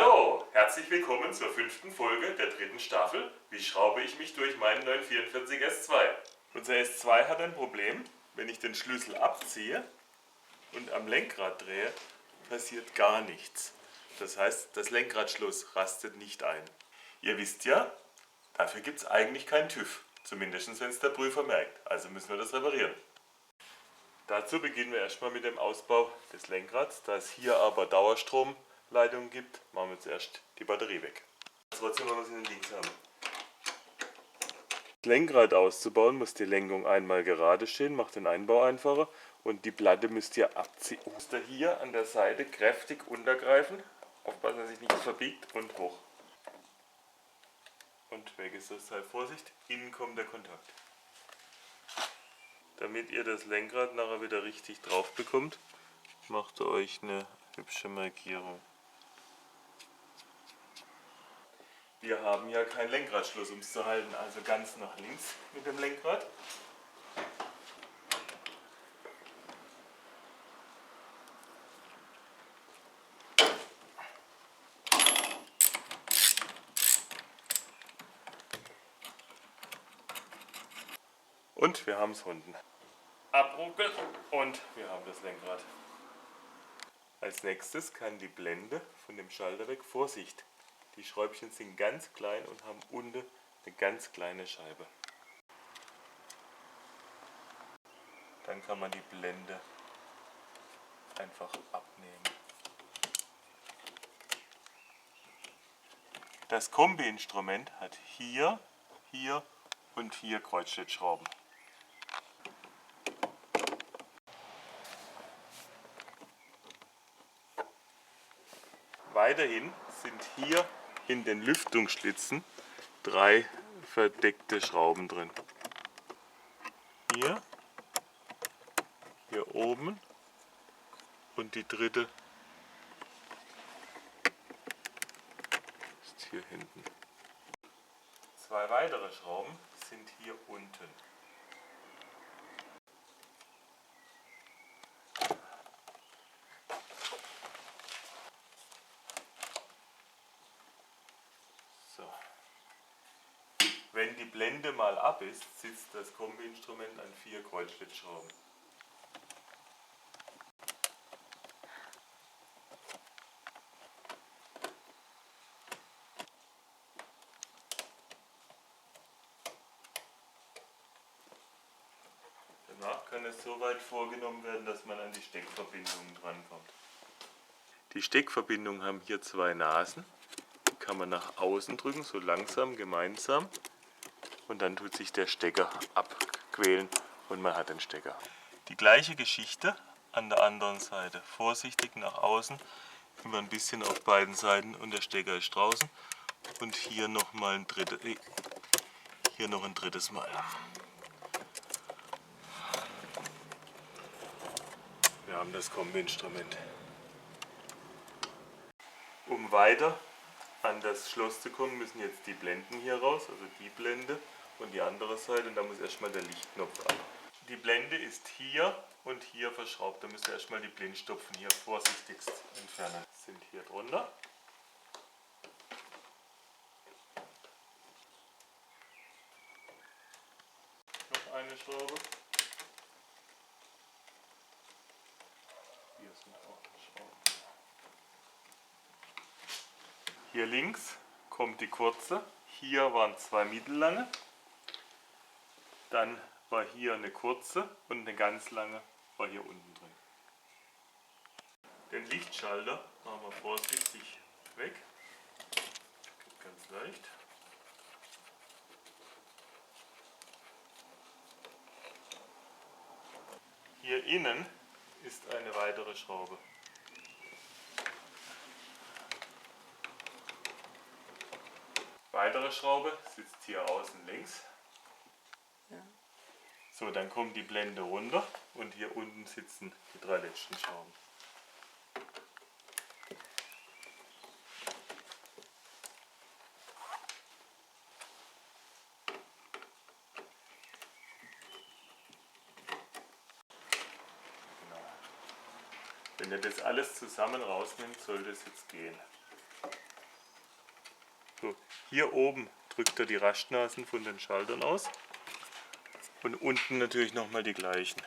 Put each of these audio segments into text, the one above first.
Hallo, herzlich willkommen zur 5. Folge der 3. Staffel. Wie schraube ich mich durch meinen 944 S2? Unser S2 hat ein Problem. Wenn ich den Schlüssel abziehe und am Lenkrad drehe, passiert gar nichts. Das heißt, das Lenkradschloss rastet nicht ein. Ihr wisst ja, dafür gibt es eigentlich keinen TÜV. Zumindest wenn es der Prüfer merkt. Also müssen wir das reparieren. Dazu beginnen wir erstmal mit dem Ausbau des Lenkrads. Da es hier aber Dauerstromleitungen gibt, machen wir zuerst die Batterie weg. Trotzdem wollen wir es in den Links haben. Das Lenkrad auszubauen, muss die Lenkung einmal gerade stehen, macht den Einbau einfacher und die Platte müsst ihr abziehen. Müsst ihr hier an der Seite kräftig untergreifen, aufpassen, dass sich nichts verbiegt und hoch. Und weg ist das Teil. Vorsicht, innen kommt der Kontakt. Damit ihr das Lenkrad nachher wieder richtig drauf bekommt, macht ihr euch eine hübsche Markierung. Wir haben ja keinen Lenkradschluss, um es zu halten, also ganz nach links mit dem Lenkrad. Und wir haben es unten. Abruckeln und wir haben das Lenkrad. Als nächstes kann die Blende von dem Schalter weg. Vorsicht! Die Schräubchen sind ganz klein und haben unten eine ganz kleine Scheibe. Dann kann man die Blende einfach abnehmen. Das Kombi-Instrument hat hier, hier und hier Kreuzschlitzschrauben. Weiterhin sind hier in den Lüftungsschlitzen 3 verdeckte Schrauben drin. Hier, hier oben und die dritte ist hier hinten. 2 weitere Schrauben sind hier unten. Wenn die Blende mal ab ist, sitzt das Kombi-Instrument an 4 Kreuzschlitzschrauben. Danach kann es so weit vorgenommen werden, dass man an die Steckverbindungen drankommt. Die Steckverbindungen haben hier 2 Nasen. Die kann man nach außen drücken, so langsam, gemeinsam. Und dann tut sich der Stecker abquälen und man hat den Stecker. Die gleiche Geschichte an der anderen Seite. Vorsichtig nach außen, immer ein bisschen auf beiden Seiten und der Stecker ist draußen. Und hier noch mal ein drittes Mal. Wir haben das Kombi-Instrument. Um weiter an das Schloss zu kommen, müssen jetzt die Blenden hier raus, also die Blende und die andere Seite, und da muss erstmal der Lichtknopf an. Die Blende ist hier und hier verschraubt, da müsst ihr erstmal die Blindstopfen hier vorsichtigst entfernen. Sind hier drunter. Noch eine Schraube. Hier sind auch Schrauben. Hier links kommt die kurze, hier waren 2 mittellange, dann war hier eine kurze und eine ganz lange war hier unten drin. Den Lichtschalter machen wir vorsichtig weg, geht ganz leicht. Hier innen ist eine weitere Schraube. Weitere Schraube sitzt hier außen links. Ja. So, dann kommt die Blende runter und hier unten sitzen die 3 letzten Schrauben. Genau. Wenn ihr das alles zusammen rausnimmt, sollte es jetzt gehen. Hier oben drückt er die Rastnasen von den Schaltern aus und unten natürlich nochmal die gleichen.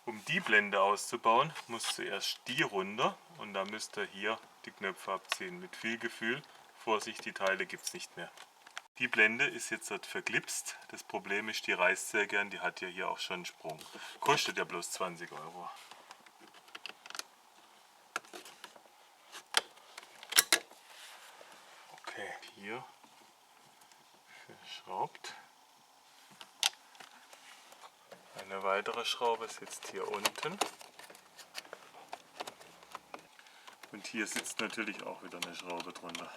Um die Blende auszubauen, muss zuerst die runter und dann müsst ihr hier die Knöpfe abziehen. Mit viel Gefühl, Vorsicht, die Teile gibt es nicht mehr. Die Blende ist jetzt verklipst. Das Problem ist, die reißt sehr gern, die hat ja hier auch schon einen Sprung. Kostet ja bloß 20 Euro. Okay, hier verschraubt. Eine weitere Schraube sitzt hier unten. Und hier sitzt natürlich auch wieder eine Schraube drunter.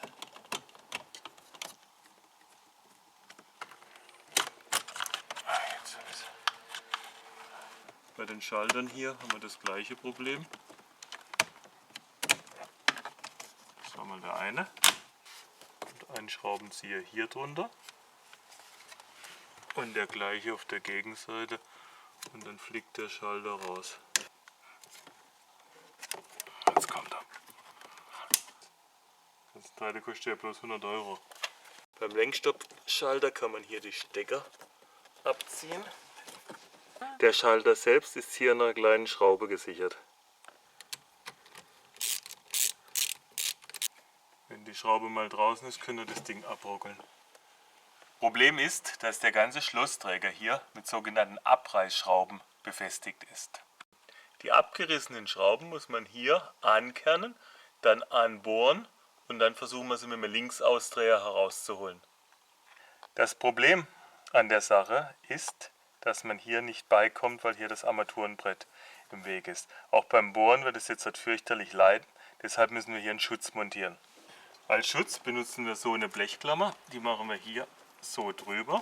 Bei den Schaltern hier haben wir das gleiche Problem. Das war mal der eine. Und einen Schraubenzieher hier drunter. Und der gleiche auf der Gegenseite. Und dann fliegt der Schalter raus. Jetzt kommt er. Das Teil kostet ja bloß 100 Euro. Beim Lenkstoppschalter kann man hier die Stecker abziehen. Der Schalter selbst ist hier an einer kleinen Schraube gesichert. Wenn die Schraube mal draußen ist, könnt ihr das Ding abruckeln. Problem ist, dass der ganze Schlossträger hier mit sogenannten Abreißschrauben befestigt ist. Die abgerissenen Schrauben muss man hier ankernen, dann anbohren und dann versuchen wir sie mit dem Linksausdreher herauszuholen. Das Problem an der Sache ist, dass man hier nicht beikommt, weil hier das Armaturenbrett im Weg ist. Auch beim Bohren wird es jetzt halt fürchterlich leiden, deshalb müssen wir hier einen Schutz montieren. Als Schutz benutzen wir so eine Blechklammer, die machen wir hier so drüber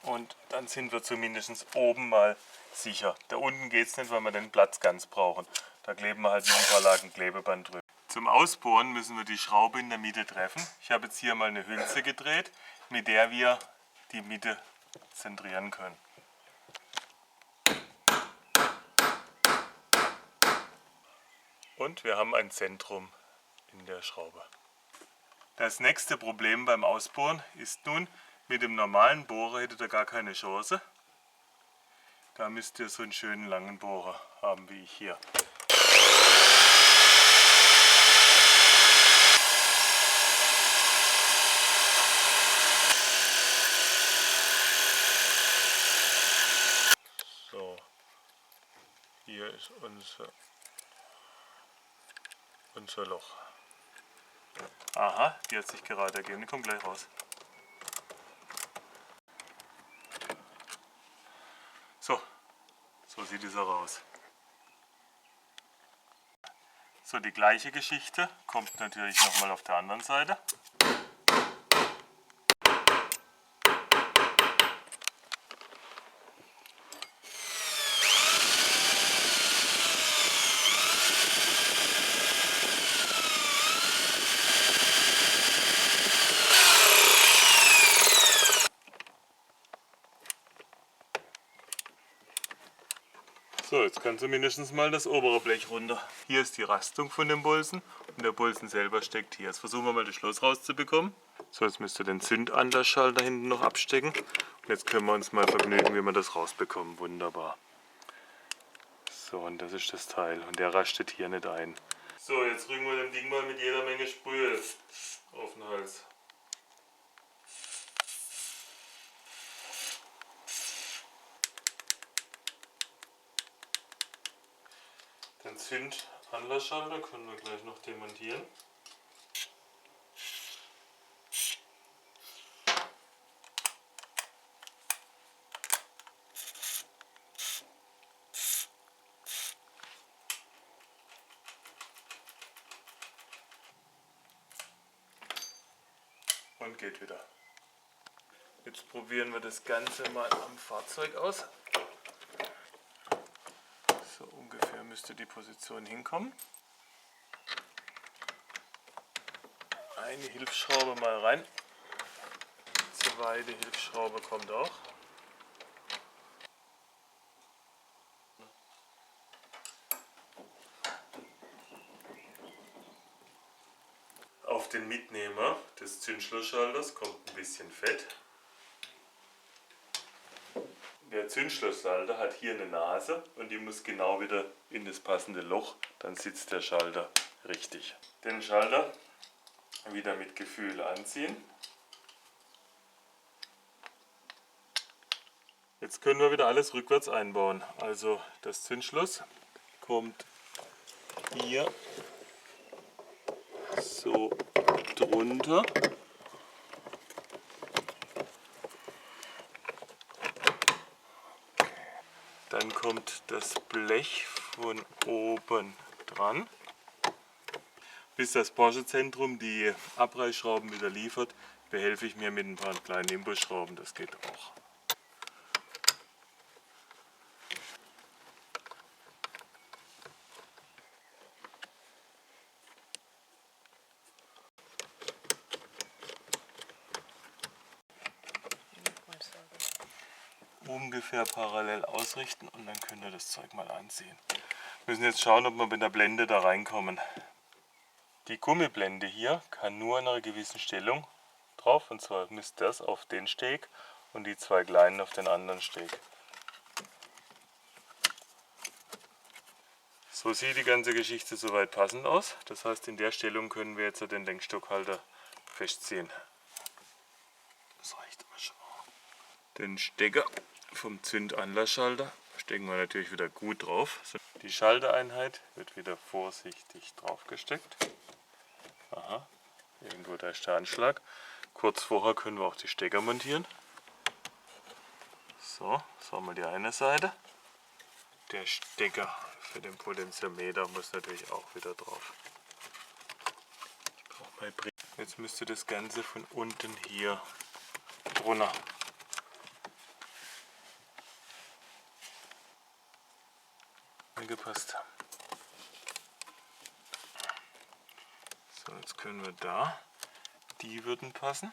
und dann sind wir zumindest oben mal sicher. Da unten geht es nicht, weil wir den Platz ganz brauchen. Da kleben wir halt noch ein paar Lagen Klebeband drüber. Zum Ausbohren müssen wir die Schraube in der Mitte treffen. Ich habe jetzt hier mal eine Hülse gedreht, mit der wir die Mitte zentrieren können. Und wir haben ein Zentrum in der Schraube. Das nächste Problem beim Ausbohren ist nun, mit dem normalen Bohrer hättet ihr gar keine Chance. Da müsst ihr so einen schönen langen Bohrer haben wie ich hier. So, hier ist unser Loch. Aha, die hat sich gerade ergeben, die kommt gleich raus. So sieht dieser raus. So, die gleiche Geschichte kommt natürlich nochmal auf der anderen Seite. So, jetzt kann zumindest mal das obere Blech runter. Hier ist die Rastung von dem Bolzen und der Bolzen selber steckt hier. Jetzt versuchen wir mal das Schloss rauszubekommen. So, jetzt müsst ihr den Zündanlassschalter hinten noch abstecken. Und jetzt können wir uns mal vergnügen, wie wir das rausbekommen. Wunderbar. So, und das ist das Teil. Und der rastet hier nicht ein. So, jetzt rügen wir dem Ding mal mit jeder Menge Sprühe auf den Hals. Den Zündanlassschalter können wir gleich noch demontieren. Und geht wieder. Jetzt probieren wir das Ganze mal am Fahrzeug aus. So ungefähr müsste die Position hinkommen. Eine Hilfsschraube mal rein. Die zweite Hilfsschraube kommt auch. den Mitnehmer des Zündschlossschalters kommt ein bisschen Fett. Der Zündschlossschalter hat hier eine Nase und die muss genau wieder in das passende Loch, dann sitzt der Schalter richtig. Den Schalter wieder mit Gefühl anziehen. Jetzt können wir wieder alles rückwärts einbauen. Also das Zündschloss kommt hier so drunter. Dann kommt das Blech von oben dran. Bis das Porsche-Zentrum die Abreißschrauben wieder liefert, behelfe ich mir mit ein paar kleinen Imbusschrauben, das geht auch. Ungefähr parallel ausrichten und dann könnt ihr das Zeug mal anziehen. Wir müssen jetzt schauen, ob wir mit der Blende da reinkommen. Die Gummiblende hier kann nur in einer gewissen Stellung drauf, und zwar misst das auf den Steg und die zwei kleinen auf den anderen Steg. So sieht die ganze Geschichte soweit passend aus. Das heißt, in der Stellung können wir jetzt den Lenkstockhalter festziehen. Das reicht aber schon. Den Stecker vom Zündanlassschalter stecken wir natürlich wieder gut drauf. Die Schaltereinheit wird wieder vorsichtig drauf gesteckt. Aha, irgendwo da ist der Anschlag. Kurz vorher können wir auch die Stecker montieren. So, das haben wir die eine Seite. Der Stecker für den Potentiometer muss natürlich auch wieder drauf. Jetzt müsste das Ganze von unten hier runter. Gepasst. So, jetzt können wir da, die würden passen.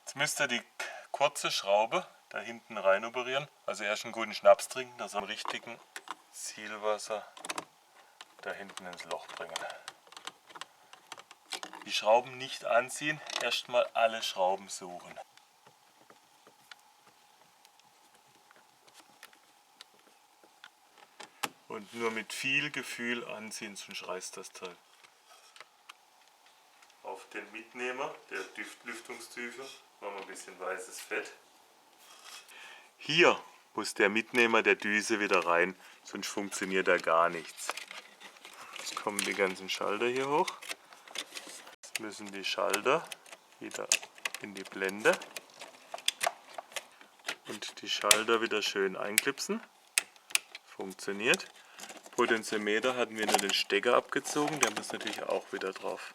Jetzt müsst ihr die kurze Schraube da hinten rein operieren, also erst einen guten Schnaps trinken, dass wir am richtigen Zielwasser da hinten ins Loch bringen. Die Schrauben nicht anziehen, erstmal alle Schrauben suchen. Und nur mit viel Gefühl anziehen, sonst reißt das Teil. Auf den Mitnehmer der Lüftungstücher machen wir ein bisschen weißes Fett. Hier muss der Mitnehmer der Düse wieder rein, sonst funktioniert da gar nichts. Jetzt kommen die ganzen Schalter hier hoch. Jetzt müssen die Schalter wieder in die Blende und die Schalter wieder schön einklipsen. Funktioniert. Potentiometer hatten wir nur den Stecker abgezogen, der muss natürlich auch wieder drauf.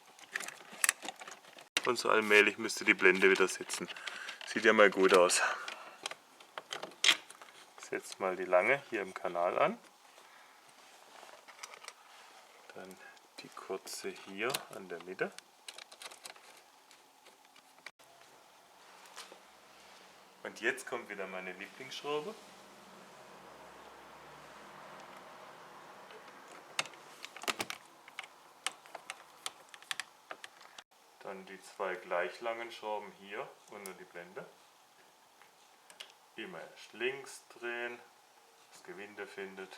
Und so allmählich müsste die Blende wieder sitzen. Sieht ja mal gut aus. Ich setze mal die lange hier im Kanal an. Dann die kurze hier an der Mitte. Und jetzt kommt wieder meine Lieblingsschraube. Dann die zwei gleich langen Schrauben hier unter die Blende. Immer erst links drehen, das Gewinde findet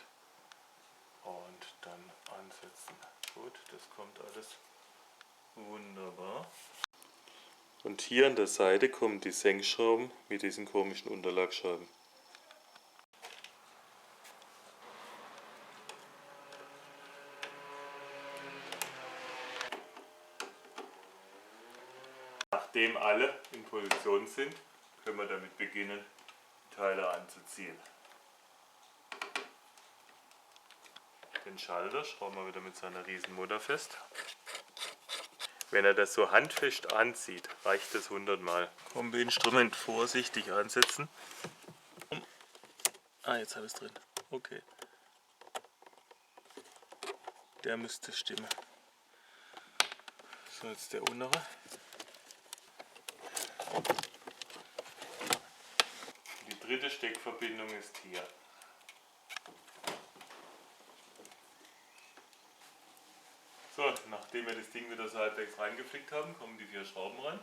und dann ansetzen. Gut, das kommt alles wunderbar. Und hier an der Seite kommen die Senkschrauben mit diesen komischen Unterlagscheiben. Nachdem alle in Position sind, können wir damit beginnen, die Teile anzuziehen. Den Schalter schrauben wir wieder mit seiner Riesenmutter fest. Wenn er das so handfest anzieht, reicht das 100 Mal. Kombi-Instrument vorsichtig ansetzen. Ah, jetzt habe ich es drin. Okay. Der müsste stimmen. So, jetzt der untere. Die dritte Steckverbindung ist hier. So, nachdem wir das Ding wieder so halbwegs reingeflickt haben, kommen die 4 Schrauben rein.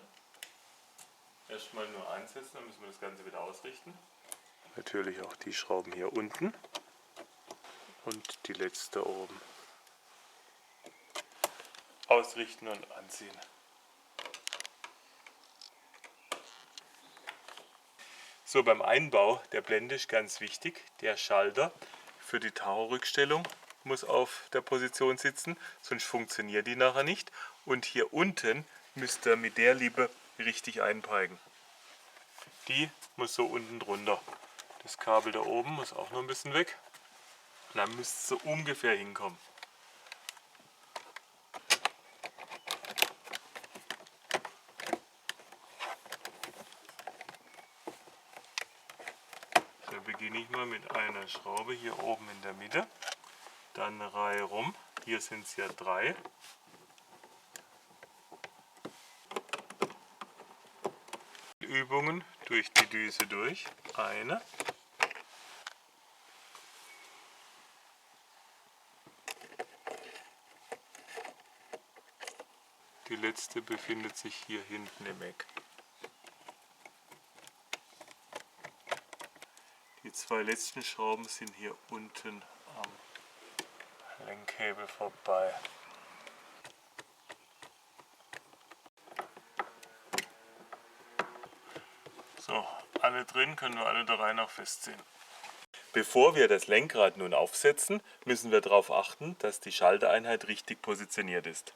Erstmal nur einsetzen, dann müssen wir das Ganze wieder ausrichten. Natürlich auch die Schrauben hier unten und die letzte oben. Ausrichten und anziehen. So, beim Einbau der Blende ist ganz wichtig, der Schalter für die Tacho-Rückstellung muss auf der Position sitzen, sonst funktioniert die nachher nicht. Und hier unten müsst ihr mit der Lippe richtig einpeigen. Die muss so unten drunter. Das Kabel da oben muss auch noch ein bisschen weg. Und dann müsst ihr so ungefähr hinkommen. Da beginne ich mal mit einer Schraube hier oben in der Mitte. Dann eine Reihe rum. Hier sind es ja 3. Übungen durch die Düse durch. Eine. Die letzte befindet sich hier hinten im Eck. Die 2 letzten Schrauben sind hier unten am Lenkhebel vorbei. So, alle drin, können wir alle 3 noch festziehen. Bevor wir das Lenkrad nun aufsetzen, müssen wir darauf achten, dass die Schaltereinheit richtig positioniert ist.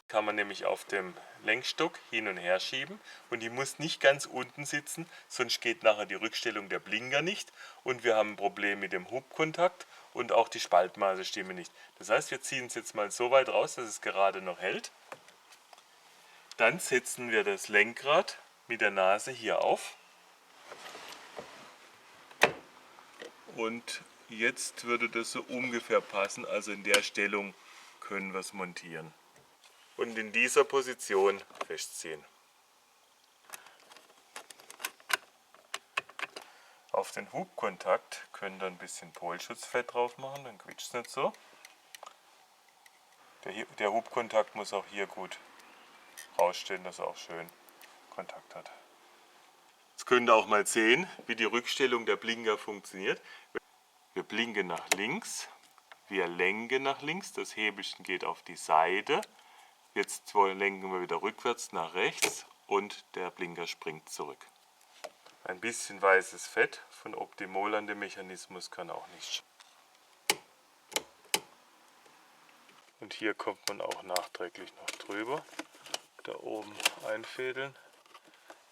Kann man nämlich auf dem Lenkstock hin und her schieben und die muss nicht ganz unten sitzen, sonst geht nachher die Rückstellung der Blinker nicht und wir haben ein Problem mit dem Hubkontakt und auch die Spaltmaße stimmen nicht. Das heißt, wir ziehen es jetzt mal so weit raus, dass es gerade noch hält. Dann setzen wir das Lenkrad mit der Nase hier auf. Und jetzt würde das so ungefähr passen, also in der Stellung können wir es montieren. Und in dieser Position festziehen. Auf den Hubkontakt könnt ihr ein bisschen Polschutzfett drauf machen, dann quietscht es nicht so. Der Hubkontakt muss auch hier gut rausstehen, dass er auch schön Kontakt hat. Jetzt könnt ihr auch mal sehen, wie die Rückstellung der Blinker funktioniert. Wir blinken nach links, wir lenken nach links, das Hebelchen geht auf die Seite. Jetzt lenken wir wieder rückwärts nach rechts und der Blinker springt zurück. Ein bisschen weißes Fett von Optimol an dem Mechanismus kann auch nicht schaden. Und hier kommt man auch nachträglich noch drüber. Da oben einfädeln,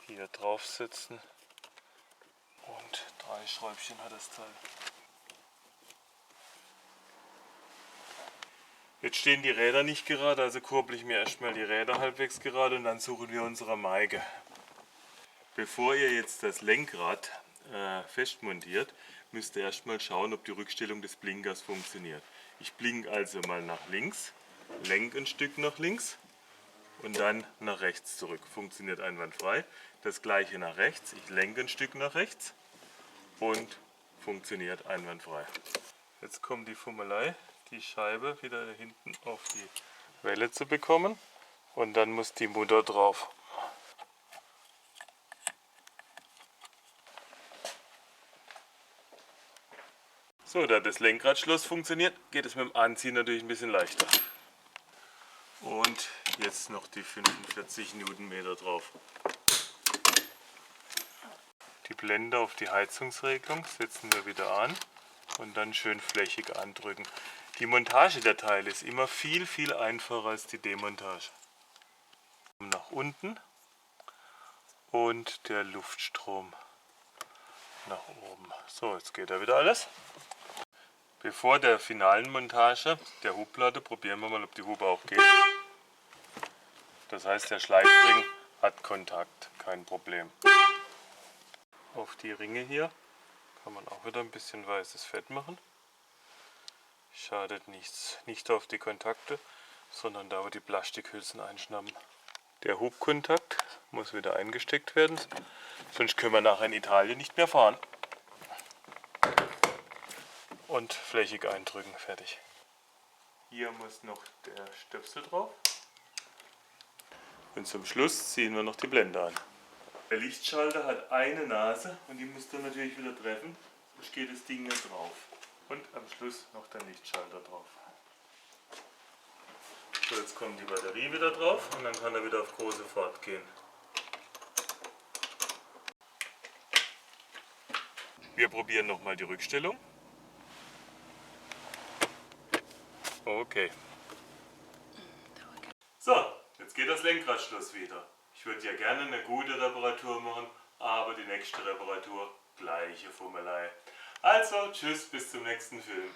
hier draufsetzen und 3 Schräubchen hat das Teil. Jetzt stehen die Räder nicht gerade, also kurbel ich mir erstmal die Räder halbwegs gerade und dann suchen wir unsere Maige. Bevor ihr jetzt das Lenkrad festmontiert, müsst ihr erstmal schauen, ob die Rückstellung des Blinkers funktioniert. Ich blinke also mal nach links, lenke ein Stück nach links und dann nach rechts zurück. Funktioniert einwandfrei. Das gleiche nach rechts, ich lenke ein Stück nach rechts und funktioniert einwandfrei. Jetzt kommt die Fummelei, die Scheibe wieder hinten auf die Welle zu bekommen und dann muss die Mutter drauf. So, da das Lenkradschloss funktioniert, geht es mit dem Anziehen natürlich ein bisschen leichter. Und jetzt noch die 45 Newtonmeter drauf. Die Blende auf die Heizungsregelung setzen wir wieder an und dann schön flächig andrücken. Die Montage der Teile ist immer viel einfacher als die Demontage. Nach unten und der Luftstrom nach oben. So, jetzt geht da wieder alles. Bevor der finalen Montage der Hubplatte probieren wir mal, ob die Hupe auch geht. Das heißt, der Schleifring hat Kontakt, kein Problem. Auf die Ringe hier kann man auch wieder ein bisschen weißes Fett machen. Schadet nichts. Nicht auf die Kontakte, sondern da, wo die Plastikhülsen einschnappen. Der Hubkontakt muss wieder eingesteckt werden, sonst können wir nachher in Italien nicht mehr fahren. Und flächig eindrücken, fertig. Hier muss noch der Stöpsel drauf. Und zum Schluss ziehen wir noch die Blende an. Der Lichtschalter hat eine Nase und die müsst ihr natürlich wieder treffen, sonst geht das Ding nicht drauf. Und am Schluss noch der Lichtschalter drauf. So, jetzt kommt die Batterie wieder drauf und dann kann er wieder auf große Fahrt gehen. Wir probieren nochmal die Rückstellung. Okay. So, jetzt geht das Lenkradschloss wieder. Ich würde ja gerne eine gute Reparatur machen, aber die nächste Reparatur, gleiche Fummelei. Also, tschüss, bis zum nächsten Film.